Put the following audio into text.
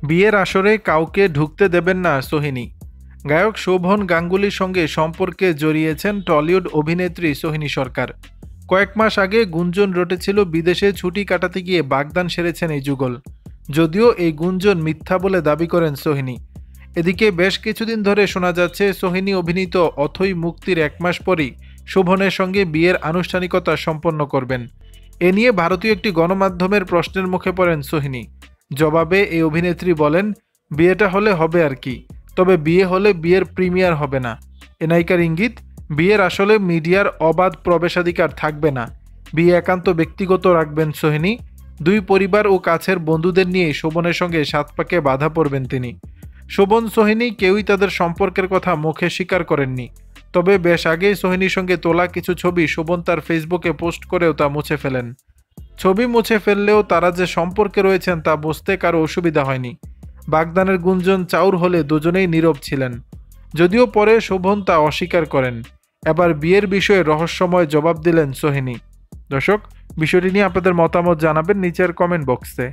বিয়ের আসরে কাউকে ঢুকতে দেবেন না সোহিনী। গায়ক শোভন গাঙ্গুলির সঙ্গে সম্পর্কে জড়িয়েছেন টলিউড অভিনেত্রী সোহিনী সরকার। কয়েক মাস আগে গুঞ্জন রটেছিল বিদেশে ছুটি কাটাতে গিয়ে বাগদান সেরেছেন এই যুগল। যদিও এই গুঞ্জন মিথ্যা বলে দাবি করেন সোহিনী। এদিকে বেশ কিছুদিন ধরে শোনা যাচ্ছে সোহিনী অভিনীত অথৈ মুক্তির এক মাস পরই শোভনের সঙ্গে বিয়ের আনুষ্ঠানিকতা সম্পন্ন করবেন। এ নিয়ে ভারতীয় একটি গণমাধ্যমের প্রশ্নের মুখে পড়েন সোহিনী। জবাবে এই অভিনেত্রী বলেন, বিয়েটা হলে হবে আর কি, তবে বিয়ে হলে বিয়ের প্রিমিয়ার হবে না। এ নায়িকার ইঙ্গিত, বিয়ের আসলে মিডিয়ার অবাধ প্রবেশাধিকার থাকবে না। বিয়ে একান্ত ব্যক্তিগত রাখবেন সোহিনী। দুই পরিবার ও কাছের বন্ধুদের নিয়ে শোভনের সঙ্গে সাত পাকে বাধা পড়বেন তিনি। শোভন সোহিনী কেউই তাদের সম্পর্কের কথা মুখে স্বীকার করেননি। তবে বেশ আগেই সোহিনীর সঙ্গে তোলা কিছু ছবি শোভন তার ফেসবুকে পোস্ট করেও তা মুছে ফেলেন। ছবি মুছে ফেললেও তারা যে সম্পর্কে রয়েছেন তা বুঝতে কারো অসুবিধা হয়নি। বাগদানের গুঞ্জন চাউর হলে দুজনেই নীরব ছিলেন। যদিও পরে শোভন তা অস্বীকার করেন। এবার বিয়ের বিষয়ে রহস্যময় জবাব দিলেন সোহিনী। দর্শক, বিষয়টি নিয়ে আপনাদের মতামত জানাবেন নিচের কমেন্ট বক্সে।